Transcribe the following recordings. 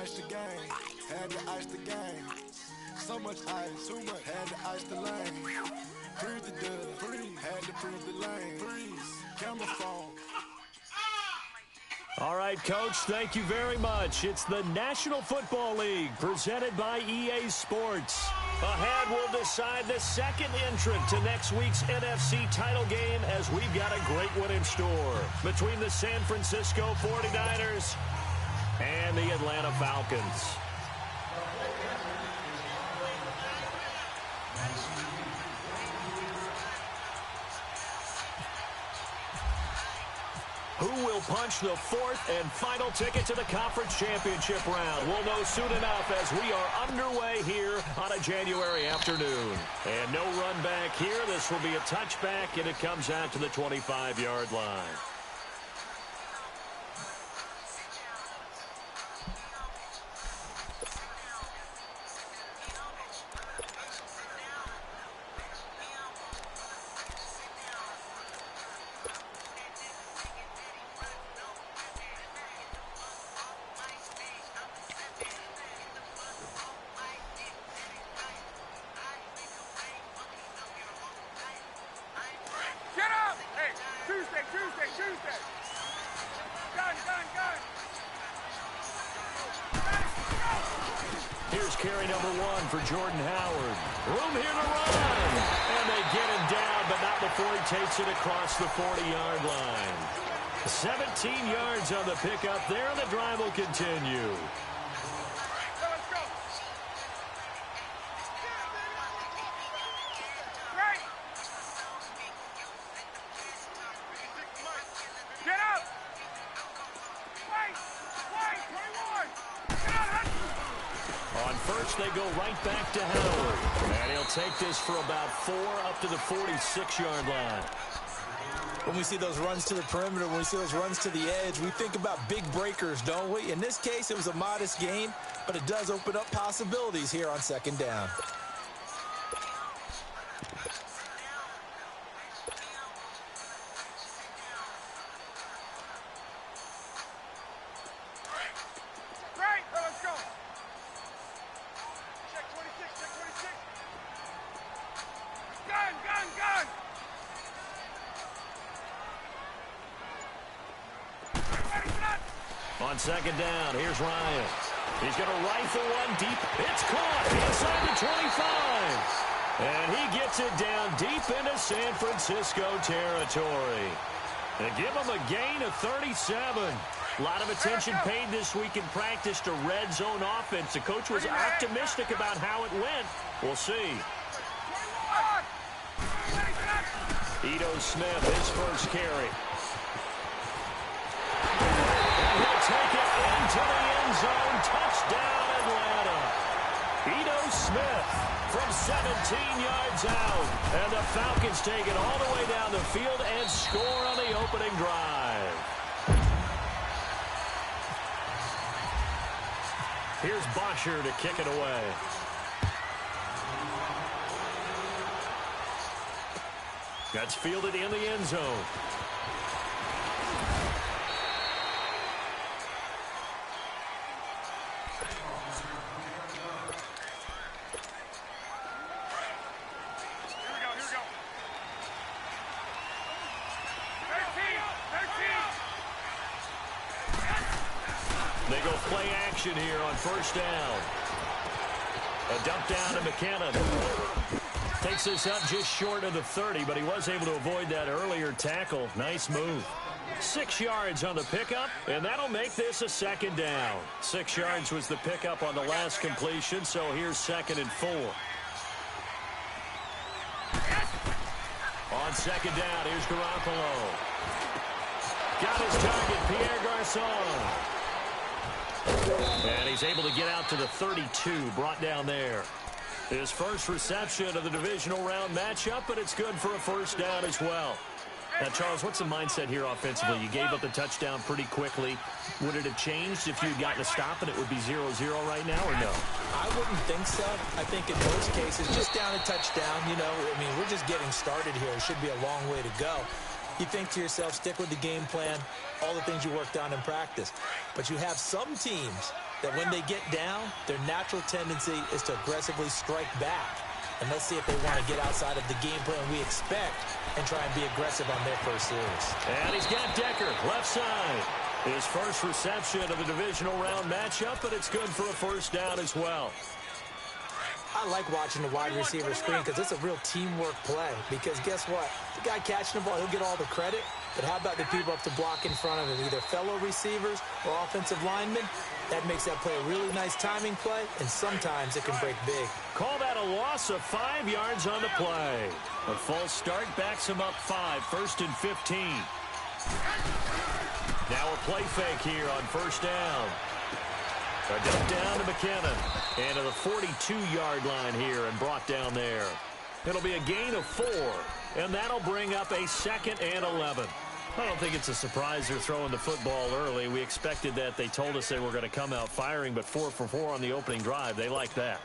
ice the game, had to ice the game. So much ice, too much, had to ice the lane. Freeze the dub, freeze, had to freeze the lane. Freeze, camera phone. All right, Coach, thank you very much. It's the National Football League presented by EA Sports. Ahead, we'll decide the second entrant to next week's NFC title game as we've got a great one in store between the San Francisco 49ers and the Atlanta Falcons. Who will punch the fourth and final ticket to the conference championship round? We'll know soon enough as we are underway here on a January afternoon. And no run back here. This will be a touchback, and it comes out to the 25-yard line. Here's carry number 1 for Jordan Howard. Room here to run. And they get him down, but not before he takes it across the 40-yard line. 17 yards on the pickup there, and the drive will continue. They go right back to Howard. And he'll take this for about 4 up to the 46-yard line. When we see those runs to the perimeter, when we see those runs to the edge, we think about big breakers, don't we? In this case, it was a modest gain, but it does open up possibilities here on second down. On second down, here's Ryan. He's going to rifle one deep. It's caught inside the 25. And he gets it down deep into San Francisco territory. They give him a gain of 37. A lot of attention paid this week in practice to red zone offense. The coach was optimistic about how it went. We'll see. Ito Smith, his first carry. Take it into the end zone. Touchdown, Atlanta. Ito Smith from 17 yards out. And the Falcons take it all the way down the field and score on the opening drive. Here's Bosher to kick it away. That's fielded in the end zone. They go play action here on first down. A dump down to McKinnon. Takes this up just short of the 30, but he was able to avoid that earlier tackle. Nice move. 6 yards on the pickup, and that'll make this a second down. 6 yards was the pickup on the last completion, so here's 2nd and 4. On second down, here's Garoppolo. Got his target, Pierre Garçon. And he's able to get out to the 32, brought down there. His first reception of the divisional round matchup, but it's good for a first down as well. Now, Charles, what's the mindset here offensively? You gave up the touchdown pretty quickly. Would it have changed if you'd gotten a stop and it would be 0-0 right now, or no? I wouldn't think so. I think in most cases, just down a touchdown, you know, I mean, we're just getting started here. It should be a long way to go. You think to yourself, stick with the game plan, all the things you worked on in practice. But you have some teams that when they get down, their natural tendency is to aggressively strike back. And let's see if they want to get outside of the game plan we expect and try and be aggressive on their first series. And he's got Decker, left side. His first reception of the divisional round matchup, but it's good for a first down as well. I like watching the wide receiver screen because it's a real teamwork play. Because guess what? The guy catching the ball, he'll get all the credit. But how about the people up to block in front of him, either fellow receivers or offensive linemen? That makes that play a really nice timing play, and sometimes it can break big. Call that a loss of 5 yards on the play. A false start backs him up 5, 1st and 15. Now a play fake here on first down. A dump down to McKinnon. And to the 42-yard line here and brought down there. It'll be a gain of 4, and that'll bring up a 2nd and 11. I don't think it's a surprise they're throwing the football early. We expected that. They told us they were going to come out firing, but 4 for 4 on the opening drive. They like that.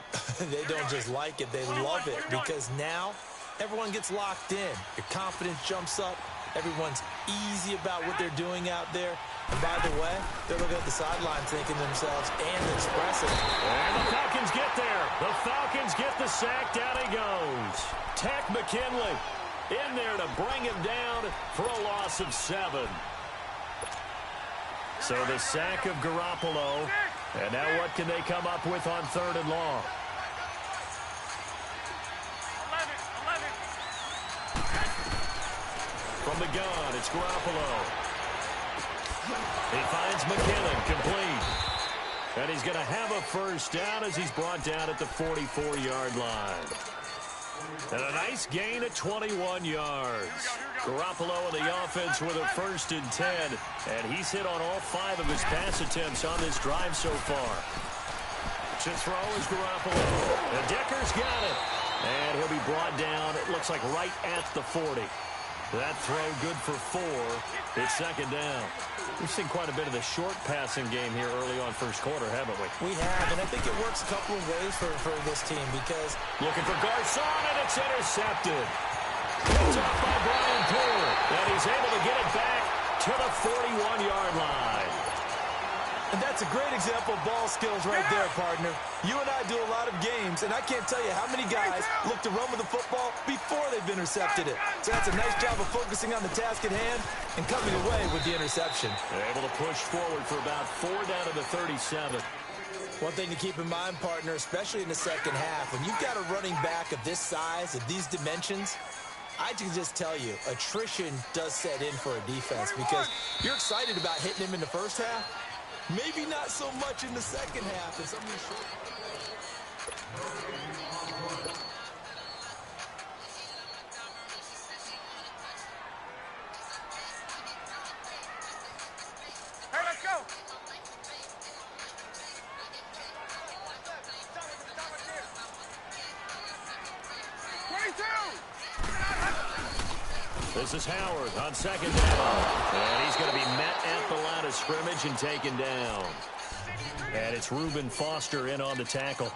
They don't just like it, they love it, because now everyone gets locked in. Your confidence jumps up. Everyone's easy about what they're doing out there. And by the way, they're looking at the sideline thinking themselves and expressing. And the Falcons get there. The Falcons get the sack. Down he goes. Tech McKinley in there to bring him down for a loss of 7. So the sack of Garoppolo. And now what can they come up with on 3rd and long? From the gun, it's Garoppolo. He finds McKinnon complete. And he's going to have a first down as he's brought down at the 44-yard line. And a nice gain of 21 yards. Garoppolo and the offense with a 1st and 10. And he's hit on all 5 of his pass attempts on this drive so far. To throw is Garoppolo. And Decker's got it. And he'll be brought down, it looks like right at the 40. That throw good for 4. It's 2nd down. We've seen quite a bit of the short passing game here early on first quarter, haven't we? We have, and I think it works a couple of ways for this team because... Looking for Garcon, and it's intercepted. Picked off by Brian Poole, and he's able to get it back to the 41-yard line. And that's a great example of ball skills right there, partner. You and I do a lot of games, and I can't tell you how many guys look to run with the football before they've intercepted it. So that's a nice job of focusing on the task at hand and coming away with the interception. They're able to push forward for about 4 down to the 37. One thing to keep in mind, partner, especially in the second half, when you've got a running back of this size, of these dimensions, I can just tell you, attrition does set in for a defense because you're excited about hitting him in the first half. Maybe not so much in the second half. And some of these short... Hey, let's go. This is Howard on 2nd down. And he's going to be met at the line of scrimmage and taken down. And it's Reuben Foster in on the tackle.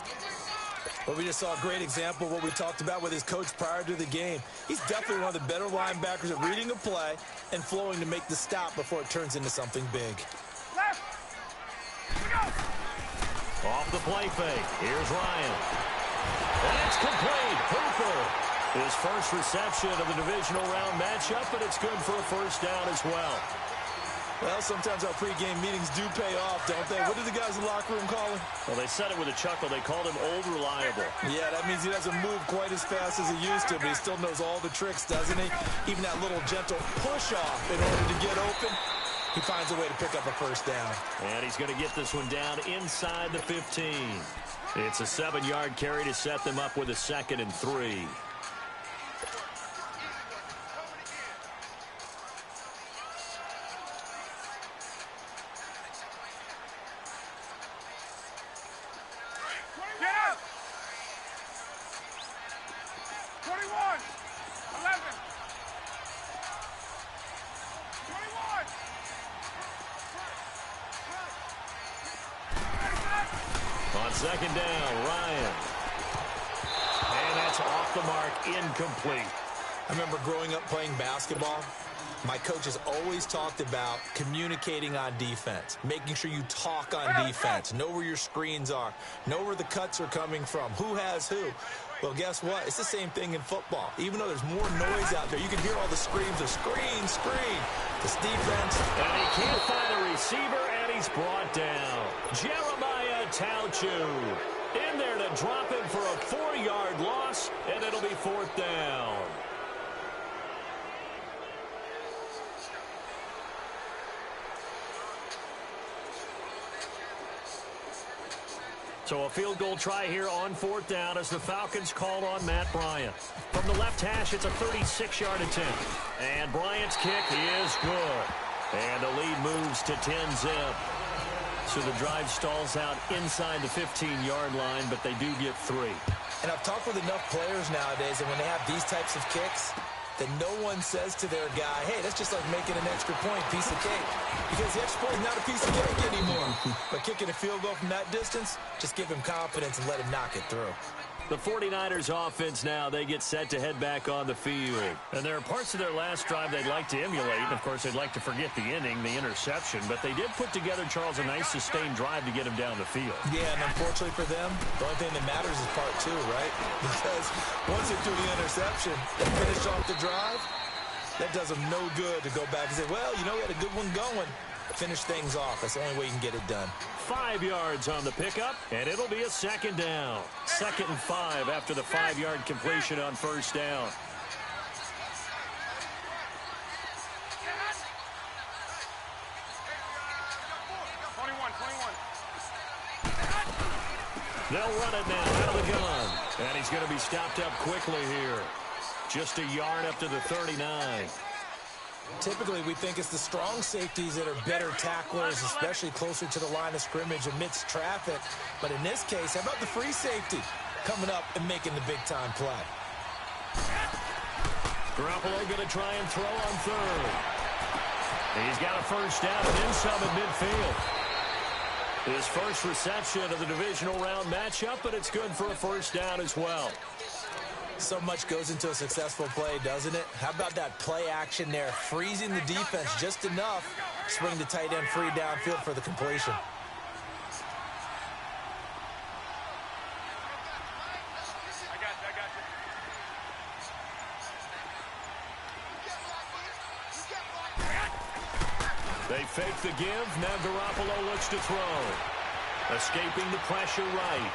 Well, we just saw a great example of what we talked about with his coach prior to the game. He's definitely one of the better linebackers at reading a play and flowing to make the stop before it turns into something big. Left. Off the play fake. Here's Ryan. And it's complete. Hooper. His first reception of the divisional round matchup, but it's good for a first down as well. Well, sometimes our pregame meetings do pay off, don't they? What did the guys in the locker room call him? Well, they said it with a chuckle. They called him Old Reliable. Yeah, that means he doesn't move quite as fast as he used to, but he still knows all the tricks, doesn't he? Even that little gentle push-off in order to get open, he finds a way to pick up a first down. And he's going to get this one down inside the 15. It's a 7-yard carry to set them up with a 2nd and 3. On 2nd down, Ryan. And that's off the mark, incomplete. I remember growing up playing basketball, My coach has always talked about communicating on defense, making sure you talk on defense, know where your screens are, know where the cuts are coming from, who has who. Well, guess what? It's the same thing in football. Even though there's more noise out there, you can hear all the screams of screen, screen. This defense. And he can't find a receiver, and he's brought down. Jeremiah Tauchu in there to drop him for a 4-yard loss, and it'll be 4th down. So a field goal try here on 4th down as the Falcons call on Matt Bryant. From the left hash, it's a 36-yard attempt. And Bryant's kick is good. And the lead moves to 10-zip. So the drive stalls out inside the 15-yard line, but they do get 3. And I've talked with enough players nowadays, and when they have these types of kicks, that no one says to their guy, hey, that's just like making an extra point, piece of cake. Because the extra point is not a piece of cake anymore. But kicking a field goal from that distance, just give him confidence and let him knock it through. The 49ers offense now, they get set to head back on the field. And there are parts of their last drive they'd like to emulate. And, of course, they'd like to forget the inning, the interception. But they did put together, Charles, a nice sustained drive to get him down the field. Yeah, and unfortunately for them, the only thing that matters is part 2, right? Because once they do the interception and finish off the drive, that does them no good to go back and say, well, you know, we had a good one going. Finish things off. That's the only way you can get it done. 5 yards on the pickup, and it'll be a 2nd down. 2nd and 5 after the 5-yard completion on 1st down. They'll run it now out of the gun. And he's going to be stopped up quickly here. Just a yard up to the 39. Typically, we think it's the strong safeties that are better tacklers, especially closer to the line of scrimmage amidst traffic. But in this case, how about the free safety coming up and making the big-time play? Garoppolo going to try and throw on 3rd. He's got a 1st down and then some at midfield. His first reception of the divisional round matchup, but it's good for a 1st down as well. So much goes into a successful play, doesn't it? How about that play action there, freezing the defense just enough to swing the tight end free downfield for the completion. They fake the give. Now Garoppolo looks to throw. Escaping the pressure right.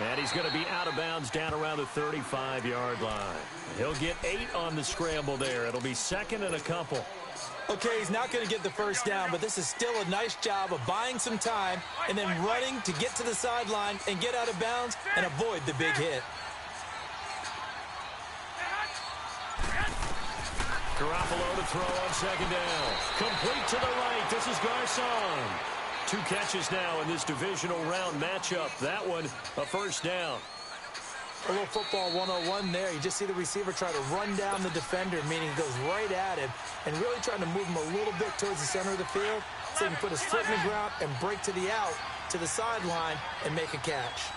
And he's going to be out of bounds down around the 35-yard line. He'll get 8 on the scramble there. It'll be 2nd and a couple. Okay, he's not going to get the 1st down, but this is still a nice job of buying some time and then running to get to the sideline and get out of bounds and avoid the big hit. Garoppolo to throw on 2nd down. Complete to the right. This is Garcon. 2 catches now in this divisional round matchup. That one, a 1st down. A little football 101 there. You just see the receiver try to run down the defender, meaning he goes right at him, and really trying to move him a little bit towards the center of the field so he can put his foot in the ground and break to the out, to the sideline, and make a catch.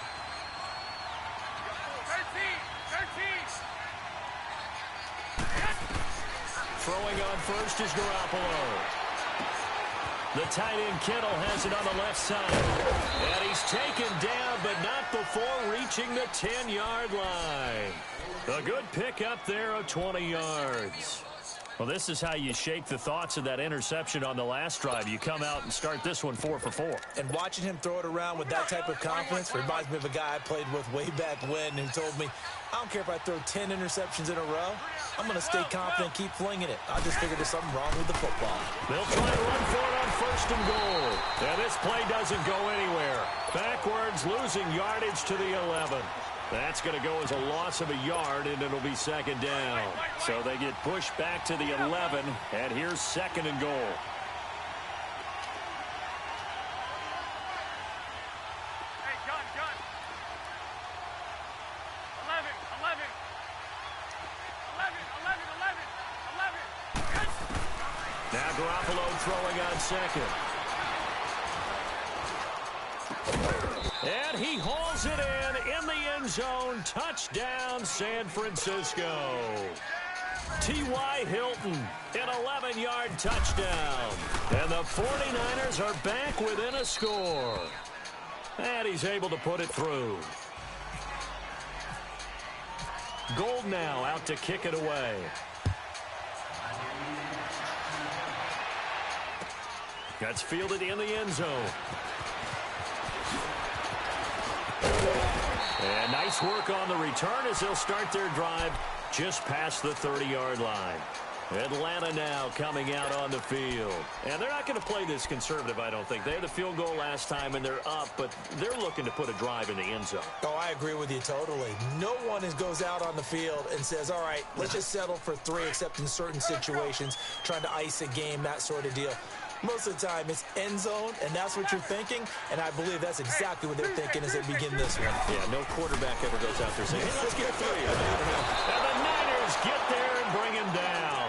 Throwing on 1st is Garoppolo. The tight end Kittle has it on the left side. And he's taken down, but not before reaching the 10-yard line. A good pickup there of 20 yards. Well, this is how you shake the thoughts of that interception on the last drive. You come out and start this one 4 for 4. And watching him throw it around with that type of confidence reminds me of a guy I played with way back when who told me, I don't care if I throw 10 interceptions in a row. I'm going to stay confident, keep flinging it. I just figured there's something wrong with the football. They'll try to run for it on 1st and goal. And this play doesn't go anywhere. Backwards, losing yardage to the 11. That's going to go as a loss of a yard, and it'll be 2nd down. So they get pushed back to the 11, and here's 2nd and goal. Hey, gun. 11. Now Garoppolo throwing on 2nd. And he hauls it in the end zone. Touchdown, San Francisco. T.Y. Hilton, an 11-yard touchdown. And the 49ers are back within a score. And he's able to put it through. Gold now out to kick it away. That's fielded in the end zone. And nice work on the return as they'll start their drive just past the 30-yard line. Atlanta now coming out on the field. And they're not going to play this conservative, I don't think. They had the field goal last time, and they're up, but they're looking to put a drive in the end zone. Oh, I agree with you totally. No one goes out on the field and says, all right, let's just settle for 3, except in certain situations, trying to ice a game, that sort of deal. Most of the time, it's end zone, and that's what you're thinking, and I believe that's exactly what they're thinking as they begin this one. Yeah, no quarterback ever goes out there saying, hey, let's get 3. And the Niners get there and bring him down.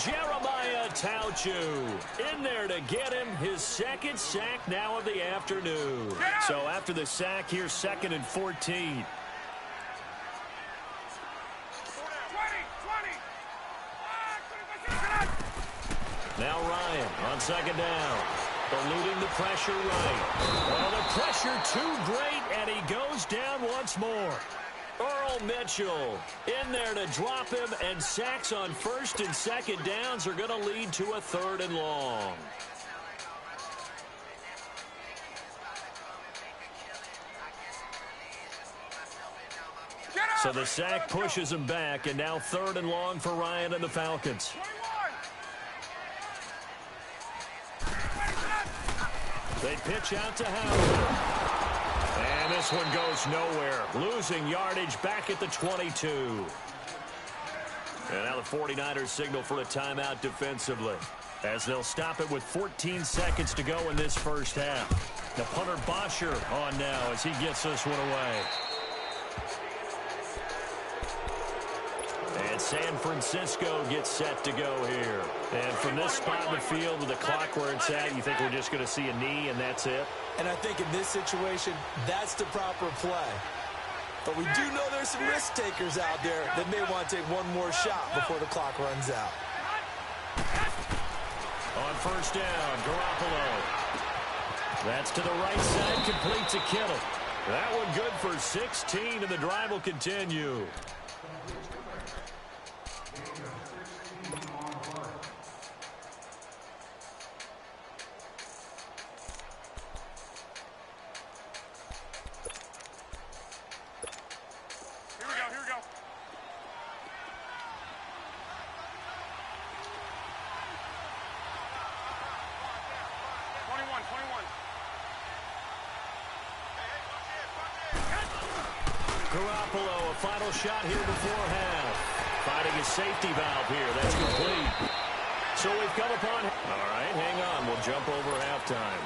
Jeremiah Tauchu in there to get him his second sack now of the afternoon. So after the sack, here's 2nd and 14. Now Ryan on 2nd down. Eluding the pressure right. Oh, the pressure too great, and he goes down once more. Earl Mitchell in there to drop him, and sacks on 1st and 2nd downs are going to lead to a 3rd and long. So the sack pushes him back, and now 3rd and long for Ryan and the Falcons. They pitch out to Howard. And this one goes nowhere. Losing yardage back at the 22. And now the 49ers signal for a timeout defensively, as they'll stop it with 14 seconds to go in this first half. The punter Bosher on now as he gets this one away. And San Francisco gets set to go here. And from this spot in the field with the clock where it's at, you think we're just going to see a knee and that's it? And I think in this situation, that's the proper play. But we do know there's some risk takers out there that may want to take one more shot before the clock runs out. On 1st down, Garoppolo. That's to the right side, complete to Kittle. That one good for 16, and the drive will continue. Garoppolo, a final shot here before half. Finding a safety valve here. That's complete. So we've come upon... All right, hang on. We'll jump over halftime.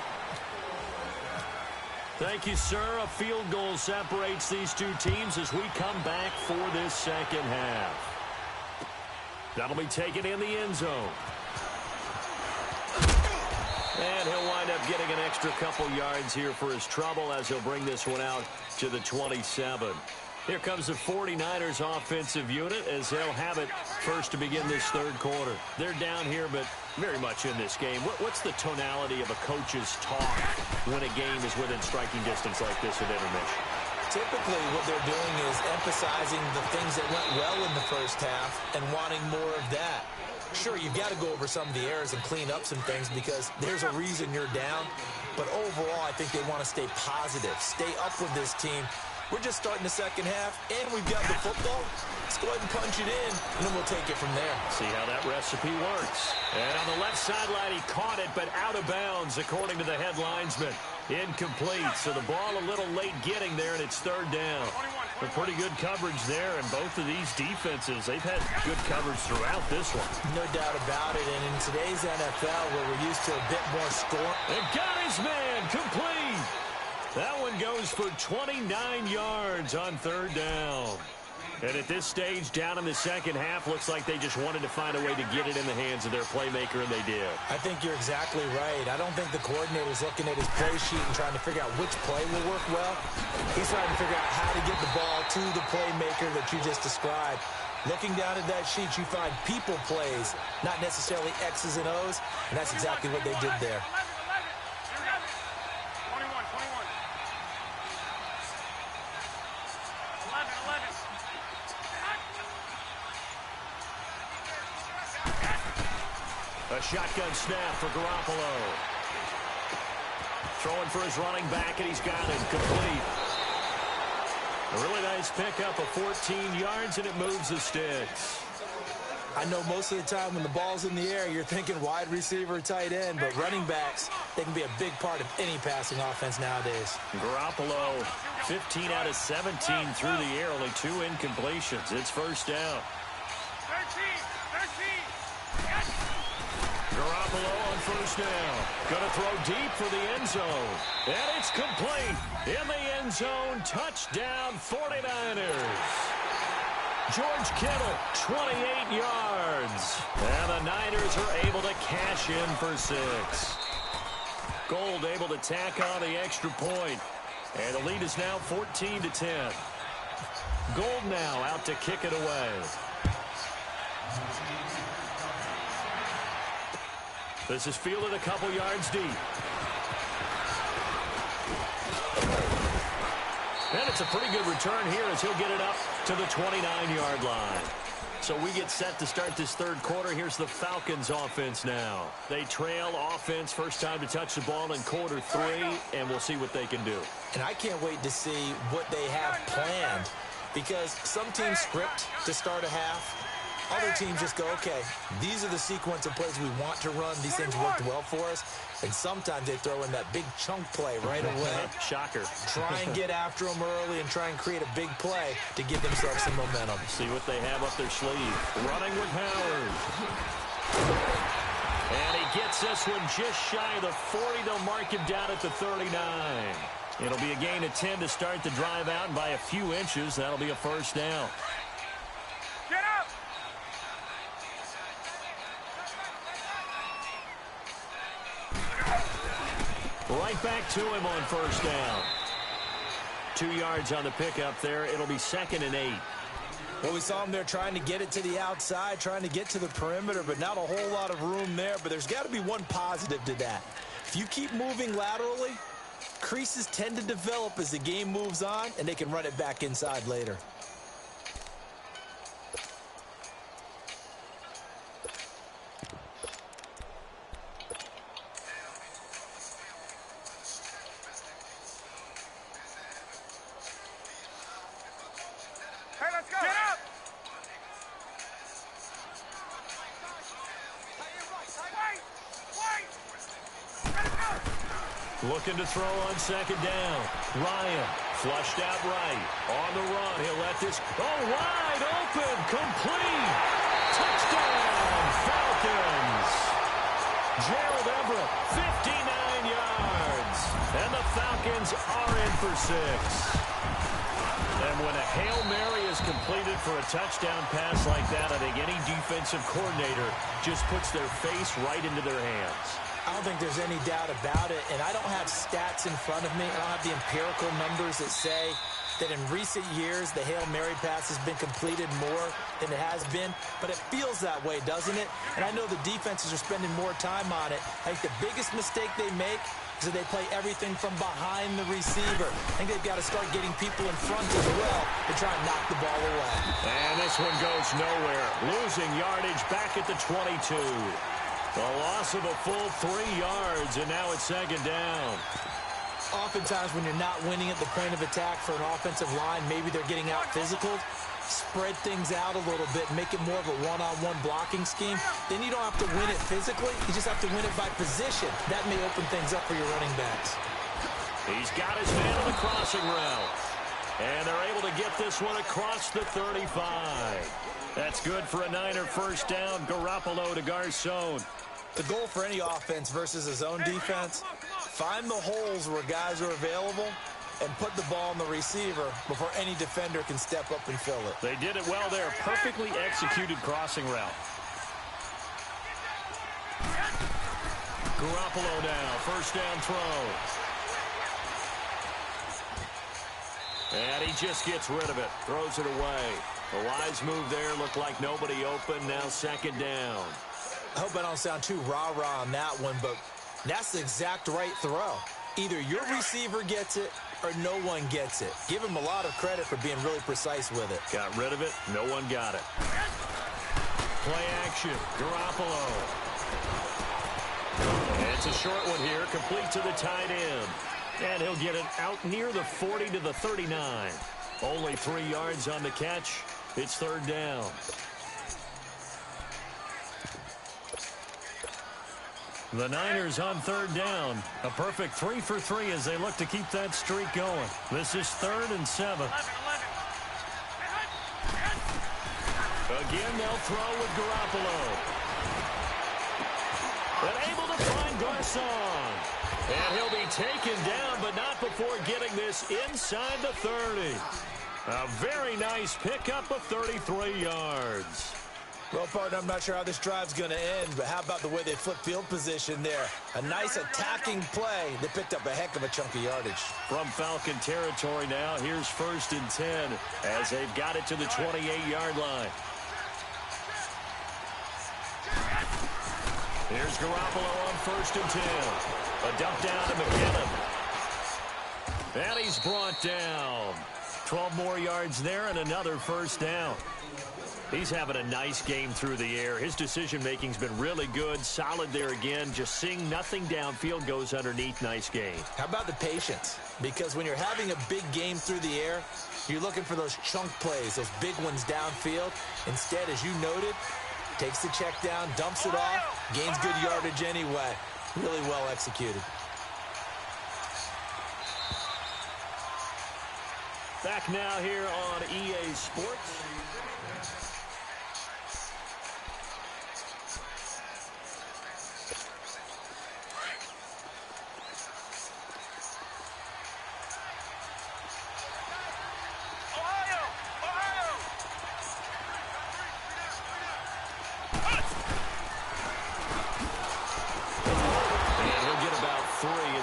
Thank you, sir. A field goal separates these two teams as we come back for this second half. That'll be taken in the end zone. And he'll wind up getting an extra couple yards here for his trouble as he'll bring this one out to the 27. Here comes the 49ers offensive unit as they'll have it first to begin this third quarter. They're down here, but very much in this game. What's the tonality of a coach's talk when a game is within striking distance like this at intermission? Typically, what they're doing is emphasizing the things that went well in the first half and wanting more of that. Sure, you've got to go over some of the errors and clean up some things because there's a reason you're down. But overall, I think they want to stay positive, stay up with this team. We're just starting the second half, and we've got the football. Let's go ahead and punch it in, and then we'll take it from there. See how that recipe works. And on the left sideline, he caught it, but out of bounds, according to the head linesman. Incomplete, so the ball a little late getting there, and it's 3rd down. But pretty good coverage there, and both of these defenses, they've had good coverage throughout this one. No doubt about it, and in today's NFL, where we're used to a bit more score. And got his man, complete. That one goes for 29 yards on 3rd down. And at this stage, down in the second half, looks like they just wanted to find a way to get it in the hands of their playmaker, and they did. I think you're exactly right. I don't think the coordinator's looking at his play sheet and trying to figure out which play will work well. He's trying to figure out how to get the ball to the playmaker that you just described. Looking down at that sheet, you find people plays, not necessarily X's and O's, and that's exactly what they did there. 21, 21. 11, 11. A shotgun snap for Garoppolo. Throwing for his running back, and he's got it complete. A really nice pickup of 14 yards, and it moves the sticks. I know most of the time when the ball's in the air, you're thinking wide receiver, tight end, but running backs, they can be a big part of any passing offense nowadays. Garoppolo, 15 out of 17 through the air, only 2 incompletions. It's first down. 13. Garoppolo on first down. Going to throw deep for the end zone. And it's complete. In the end zone, touchdown 49ers. George Kittle, 28 yards. And the Niners are able to cash in for 6. Gold able to tack on the extra point. And the lead is now 14-10. Gold now out to kick it away. This is fielded a couple yards deep. And it's a pretty good return here as he'll get it up to the 29-yard line. So we get set to start this third quarter. Here's the Falcons offense now. They trail offense, first time to touch the ball in quarter 3, and we'll see what they can do. And I can't wait to see what they have planned, because some teams script to start a half. Other teams just go, okay, these are the sequence of plays we want to run. These things worked well for us. And sometimes they throw in that big chunk play right away. Shocker. Try and get after them early and try and create a big play to give themselves some momentum. See what they have up their sleeve. Running with Howard. And he gets this one just shy of the 40. They'll mark him down at the 39. It'll be a gain of 10 to start the drive out, and by a few inches, that'll be a first down. Get up! Right back to him on first down. 2 yards on the pickup there. It'll be 2nd and 8. Well, we saw him there trying to get it to the outside, trying to get to the perimeter, but not a whole lot of room there. But there's got to be one positive to that. If you keep moving laterally, creases tend to develop as the game moves on, and they can run it back inside later. Hey, let's go! Get up! Wait! Let it go! Looking to throw on second down. Ryan flushed out right. On the run, he'll let this... Oh, wide open, complete! Touchdown, Falcons! Gerald Everett, 59 yards. And the Falcons are in for 6. And when a Hail Mary is completed for a touchdown pass like that, I think any defensive coordinator just puts their face right into their hands. I don't think there's any doubt about it, and I don't have stats in front of me. I don't have the empirical numbers that say that in recent years the Hail Mary pass has been completed more than it has been, but it feels that way, doesn't it? And I know the defenses are spending more time on it. I think the biggest mistake they make is that they play everything from behind the receiver. I think they've got to start getting people in front as well to try and knock the ball away. And this one goes nowhere. Losing yardage back at the 22. The loss of a full 3 yards, and now it's second down. Oftentimes when you're not winning at the point of attack for an offensive line, maybe they're getting out physical, spread things out a little bit, make it more of a one-on-one blocking scheme. Then you don't have to win it physically. You just have to win it by position. That may open things up for your running backs. He's got his man on the crossing route. And they're able to get this one across the 35. That's good for a Niner first down. Garoppolo to Garcon. The goal for any offense versus a zone defense, find the holes where guys are available and put the ball on the receiver before any defender can step up and fill it. They did it well there. Perfectly executed crossing route. Garoppolo now. First down throw. And he just gets rid of it. Throws it away. A wise move there. Looked like nobody open. Now second down. I hope I don't sound too rah-rah on that one, but that's the exact right throw. Either your receiver gets it or no one gets it. Give him a lot of credit for being really precise with it. Got rid of it. No one got it. Play action. Garoppolo. And it's a short one here. Complete to the tight end. And he'll get it out near the 40 to the 39. Only 3 yards on the catch. It's third down. The Niners on third down. A perfect 3 for 3 as they look to keep that streak going. This is 3rd and 7. Again, they'll throw with Garoppolo. And able to find Garcon. And he'll be taken down, but not before getting this inside the 30. A very nice pickup of 33 yards. Well, partner, I'm not sure how this drive's going to end, but how about the way they flip field position there? A nice attacking play. They picked up a heck of a chunk of yardage. From Falcon territory now, here's 1st and 10 as they've got it to the 28-yard line. Here's Garoppolo on 1st and 10. A dump down to McKinnon. And he's brought down. 12 more yards there and another 1st down. He's having a nice game through the air. His decision-making's been really good. Solid there again. Just seeing nothing downfield goes underneath. Nice game. How about the patience? Because when you're having a big game through the air, you're looking for those chunk plays, those big ones downfield. Instead, as you noted, takes the check down, dumps it off, gains good yardage anyway. Really well executed. Back now here on EA Sports.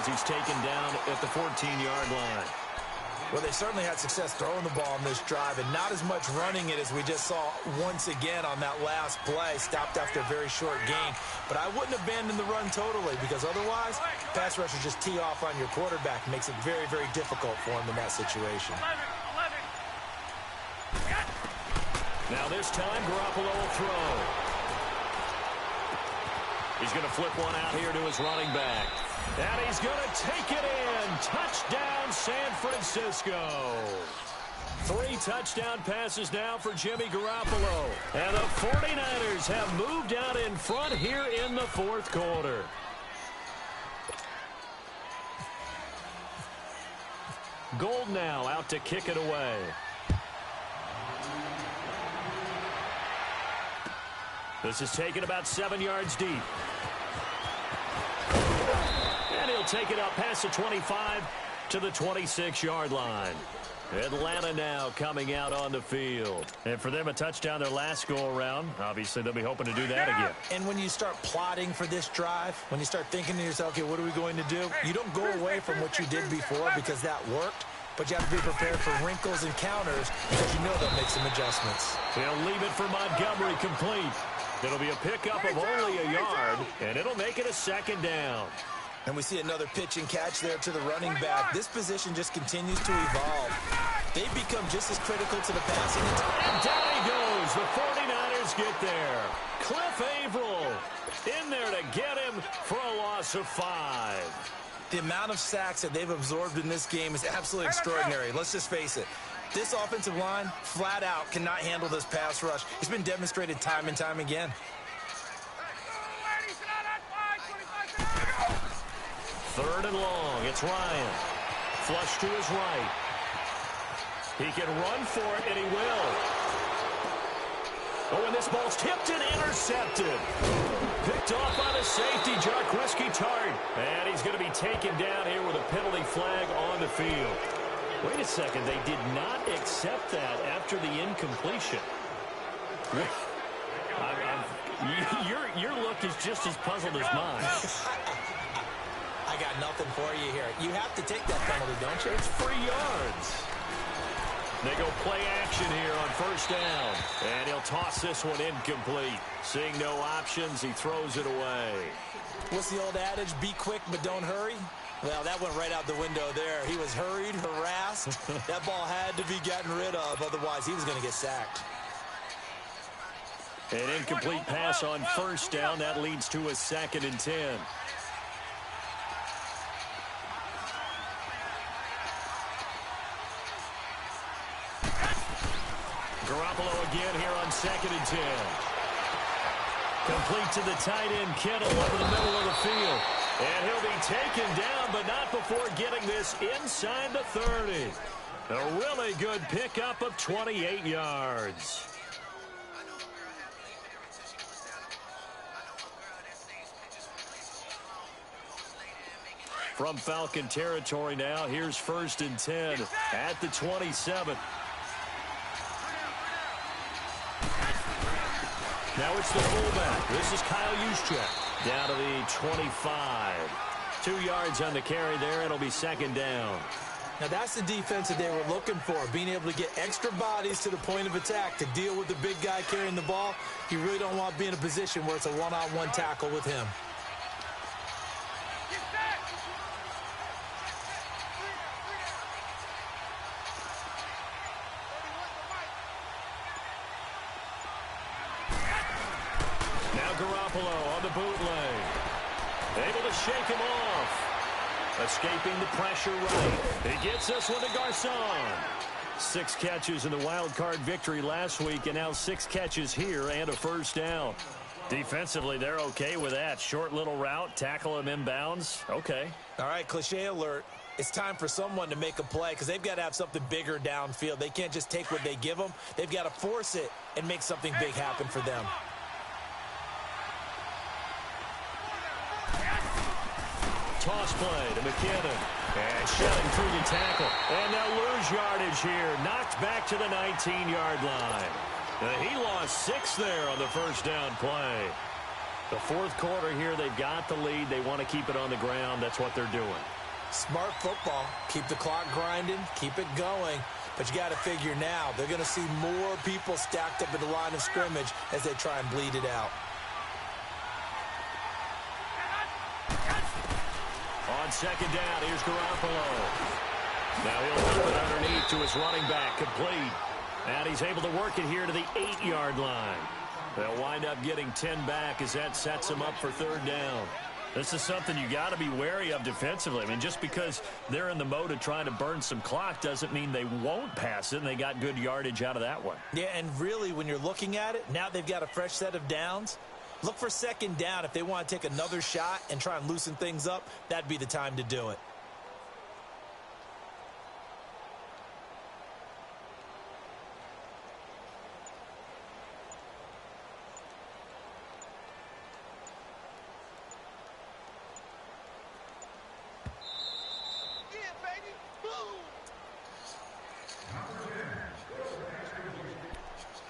He's taken down at the 14-yard line. Well, they certainly had success throwing the ball on this drive, and not as much running it as we just saw once again on that last play. Stopped after a very short gain. But I wouldn't abandon the run totally, because otherwise, pass rushers just tee off on your quarterback. Makes it very, very difficult for him in that situation. Now this time, Garoppolo will throw. He's going to flip one out here to his running back. And he's going to take it in. Touchdown, San Francisco. 3 touchdown passes now for Jimmy Garoppolo. And the 49ers have moved out in front here in the 4th quarter. Gold now out to kick it away. This is taken about 7 yards deep. And he'll take it up past the 25 to the 26-yard line. Atlanta now coming out on the field. And for them, a touchdown their last go-around. Obviously, they'll be hoping to do that again. And when you start plotting for this drive, when you start thinking to yourself, okay, what are we going to do? You don't go away from what you did before because that worked. But you have to be prepared for wrinkles and counters because you know they'll make some adjustments. They'll leave it for Montgomery complete. It'll be a pickup of only a yard, and it'll make it a 2nd down. And we see another pitch and catch there to the running back. This position just continues to evolve. They become just as critical to the passing attack. And down he goes. The 49ers get there. Cliff Averill in there to get him for a loss of 5. The amount of sacks that they've absorbed in this game is absolutely extraordinary. Let's just face it. This offensive line, flat out, cannot handle this pass rush. It's been demonstrated time and time again. 3rd and long. It's Ryan. Flush to his right. He can run for it, and he will. Oh, and this ball's tipped and intercepted. Picked off by the safety, Jarquiski Tart. And he's going to be taken down here with a penalty flag on the field. Wait a second. They did not accept that after the incompletion. Your look is just as puzzled as mine. I got nothing for you here. You have to take that penalty, don't you? It's 3 yards. They go play action here on first down. And he'll toss this one incomplete. Seeing no options, he throws it away. What's the old adage? Be quick, but don't hurry. Well, that went right out the window there. He was hurried, harassed. That ball had to be gotten rid of. Otherwise, he was going to get sacked. An incomplete pass on first down. That leads to a 2nd and 10. Garoppolo again here on 2nd and 10. Complete to the tight end, Kittle, over the middle of the field. And he'll be taken down, but not before getting this inside the 30. A really good pickup of 28 yards. From Falcon territory now, here's 1st and 10 at the 27. Now it's the fullback. This is Kyle Juszczyk down to the 25. 2 yards on the carry there. It'll be 2nd down. Now that's the defense that they were looking for, being able to get extra bodies to the point of attack to deal with the big guy carrying the ball. You really don't want to be in a position where it's a one-on-one tackle with him. Garoppolo on the bootleg. Able to shake him off. Escaping the pressure right. He gets this one to Garcon. 6 catches in the wild card victory last week, and now 6 catches here and a first down. Defensively, they're okay with that. Short little route, tackle him inbounds. Okay. All right, cliche alert. It's time for someone to make a play because they've got to have something bigger downfield. They can't just take what they give them. They've got to force it and make something big happen for them. Toss play to McKinnon. And shutting through the tackle. And they'll lose yardage here. Knocked back to the 19-yard line. He lost 6 there on the first down play. The 4th quarter here, they've got the lead. They want to keep it on the ground. That's what they're doing. Smart football. Keep the clock grinding. Keep it going. But you got to figure now, they're going to see more people stacked up at the line of scrimmage as they try and bleed it out. On 2nd down, here's Garoppolo. Now he'll throw it underneath to his running back, complete. And he's able to work it here to the 8-yard line. They'll wind up getting 10 back as that sets them up for 3rd down. This is something you got to be wary of defensively. I mean, just because they're in the mode of trying to burn some clock doesn't mean they won't pass it, and they got good yardage out of that one. Yeah, and really, when you're looking at it, now they've got a fresh set of downs. Look for 2nd down. If they want to take another shot and try and loosen things up, that'd be the time to do it.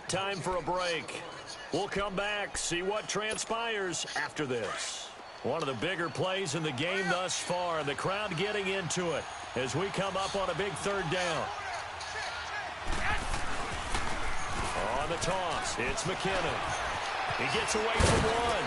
Time for a break. We'll come back, see what transpires after this. One of the bigger plays in the game thus far. The crowd getting into it as we come up on a big 3rd down. On the toss, it's McKinnon. He gets away from one.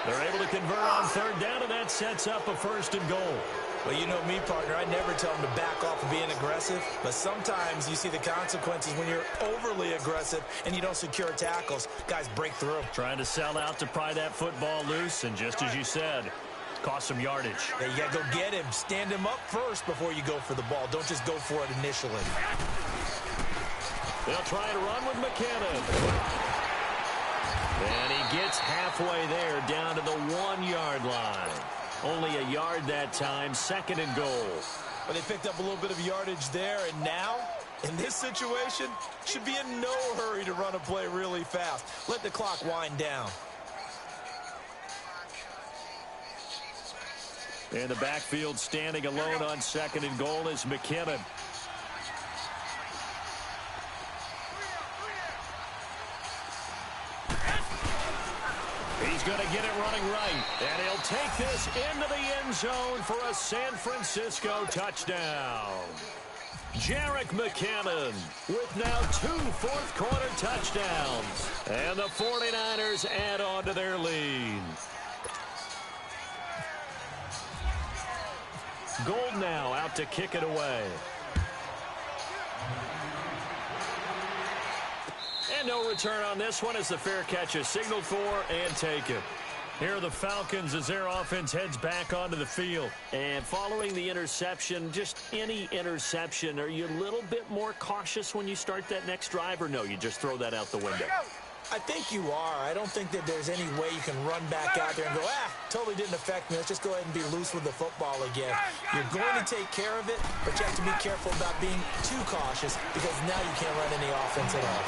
They're able to convert on 3rd down, and that sets up a 1st and goal. Well, you know me, partner. I never tell them to back off of being aggressive, but sometimes you see the consequences when you're overly aggressive and you don't secure tackles. Guys break through. Trying to sell out to pry that football loose, and just as you said, cost some yardage. Yeah, you got to go get him. Stand him up first before you go for the ball. Don't just go for it initially. They'll try to run with McKinnon. And he gets halfway there, down to the 1-yard line. Only a yard that time, 2nd and goal. Well, they picked up a little bit of yardage there, and now, in this situation, should be in no hurry to run a play really fast. Let the clock wind down. In the backfield, standing alone on 2nd and goal is McKinnon. He's going to get it running right, and he'll take this into the end zone for a San Francisco touchdown. Jerick McKinnon with now 2 fourth-quarter touchdowns. And the 49ers add on to their lead. Gold now out to kick it away. And no return on this one as the fair catch is signaled for and taken. Here are the Falcons as their offense heads back onto the field. And following the interception, just any interception, are you a little bit more cautious when you start that next drive, or no, you just throw that out the window? I think you are. I don't think that there's any way you can run back out there and go, totally didn't affect me. Let's just go ahead and be loose with the football again. You're going to take care of it, but you have to be careful about being too cautious because now you can't run any offense at all.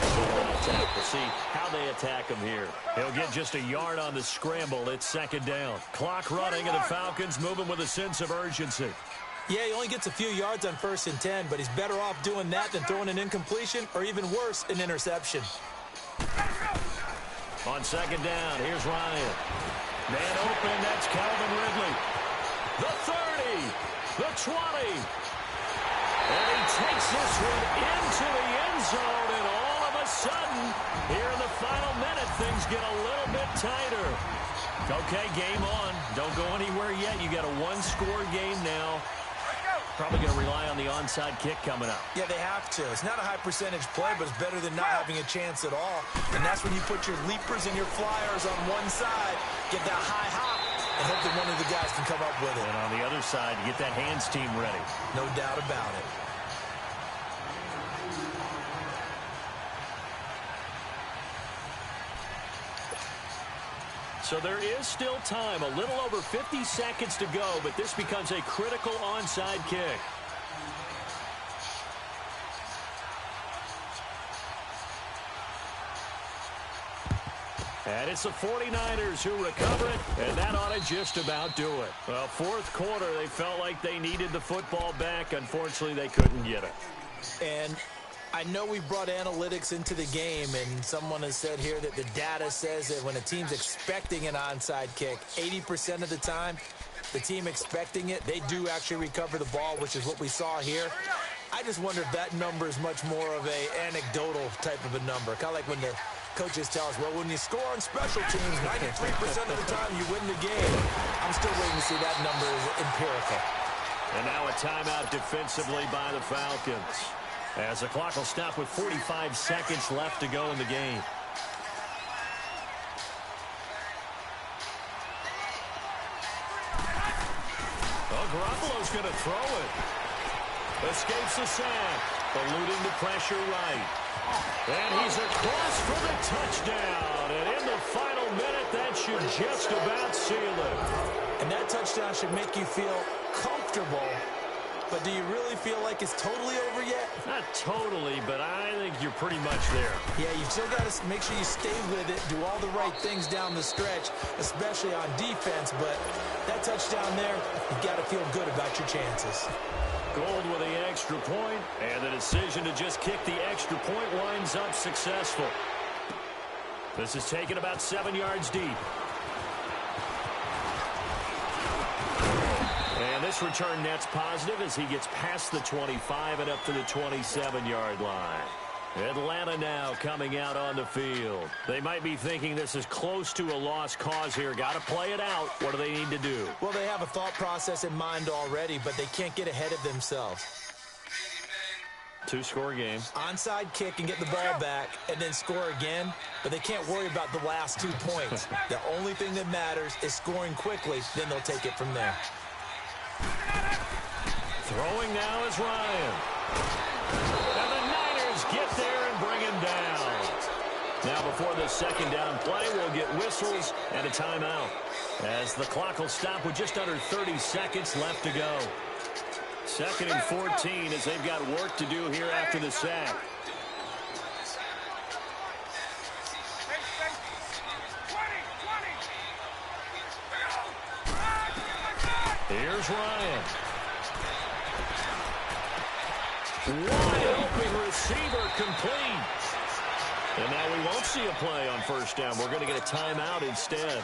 We'll see how they attack him here. He'll get just a yard on the scramble. It's second down. Clock running, and the Falcons moving with a sense of urgency. Yeah, he only gets a few yards on 1st and 10, but he's better off doing that than throwing an incompletion or even worse, an interception. On second down, here's Ryan. Man open, that's Calvin Ridley. The 30, the 20. And he takes this one into the end zone, and all of a sudden, here in the final minute, things get a little bit tighter. Okay, game on. Don't go anywhere yet. You got a one-score game now. Probably going to rely on the onside kick coming up. Yeah, they have to. It's not a high-percentage play, but it's better than not having a chance at all. And that's when you put your leapers and your flyers on one side, get that high hop, and hope that one of the guys can come up with it. And on the other side, you get that hands team ready. No doubt about it. So there is still time, a little over 50 seconds to go, but this becomes a critical onside kick. And it's the 49ers who recover it, and that ought to just about do it. Well, fourth quarter, they felt like they needed the football back. Unfortunately, they couldn't get it. And I know we brought analytics into the game, and someone has said here that the data says that when a team's expecting an onside kick, 80% of the time, the team expecting it, they do actually recover the ball, which is what we saw here. I just wonder if that number is much more of a anecdotal type of a number. Kind of like when the coaches tell us, well, when you score on special teams, 93% of the time you win the game. I'm still waiting to see that number is empirical. And now a timeout defensively by the Falcons, as the clock will stop with 45 seconds left to go in the game. Oh, Garoppolo's going to throw it. Escapes the sack, eluding the pressure right. And he's across for the touchdown. And in the final minute, that should just about seal it. And that touchdown should make you feel comfortable. But do you really feel like it's totally over yet? Not totally, but I think you're pretty much there. Yeah, you've still got to make sure you stay with it, do all the right things down the stretch, especially on defense. But that touchdown there, you've got to feel good about your chances. Gold with the extra point, and the decision to just kick the extra point winds up successful. This is taken about 7 yards deep. And this return net's positive as he gets past the 25 and up to the 27-yard line. Atlanta now coming out on the field. They might be thinking this is close to a lost cause here. Got to play it out. What do they need to do? Well, they have a thought process in mind already, but they can't get ahead of themselves. Two-score game. Onside kick and get the ball back and then score again, but they can't worry about the last 2 points. The only thing that matters is scoring quickly, then they'll take it from there. Throwing now is Ryan. And the Niners get there and bring him down. Now before the second down play, we'll get whistles and a timeout, as the clock will stop with just under 30 seconds left to go. 2nd and 14 as they've got work to do here after the sack. Here's Ryan. Wide open receiver complete. And now we won't see a play on first down. We're going to get a timeout instead.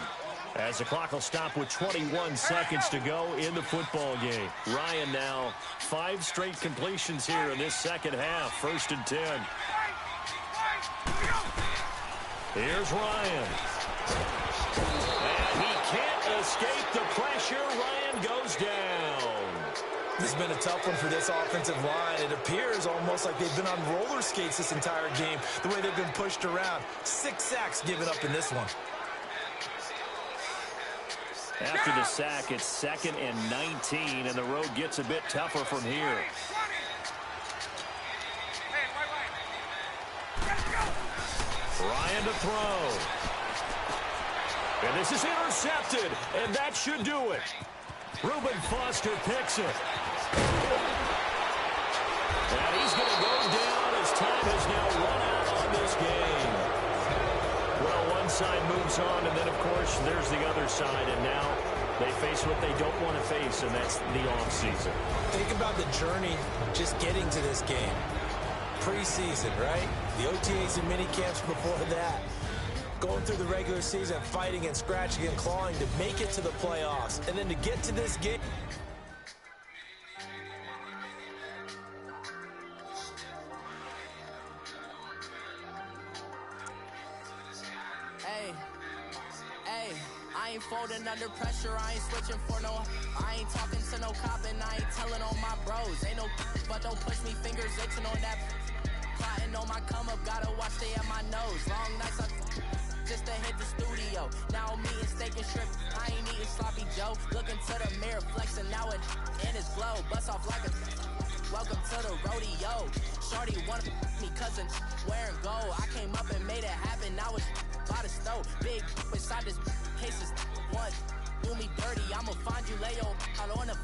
As the clock will stop with 21 seconds to go in the football game. Ryan now 5 straight completions here in this second half. 1st and 10. Here's Ryan. And he can't escape the pressure. Ryan goes down. This has been a tough one for this offensive line. It appears almost like they've been on roller skates this entire game, the way they've been pushed around. 6 sacks given up in this one. After the sack, it's 2nd and 19, and the road gets a bit tougher from here. Ryan to throw. And this is intercepted, and that should do it. Reuben Foster picks it. And he's going to go down as time has now run out on this game. Well, one side moves on, and then, of course, there's the other side, and now they face what they don't want to face, and that's the offseason. Think about the journey just getting to this game. Preseason, right? The OTAs and mini camps before that. Going through the regular season, fighting and scratching and clawing to make it to the playoffs. And then to get to this game. Hey, I ain't folding under pressure, I ain't switching for no. I ain't talking to no cop and I ain't telling on my bros. Ain't no but don't push me, fingers itching on that. Plotting on my come up, gotta watch stay at my nose. Long nights just to hit the studio. Now I'm eating steak and shrimp, I ain't eating sloppy Joe. Looking to the mirror, flexing now it in his glow. Bust off like a welcome to the rodeo. Shorty wanted me cousin wearing gold. I came up and made it happen, now it's by the stove. Big inside this case is one. Do me dirty, I'ma find you, lay your out on the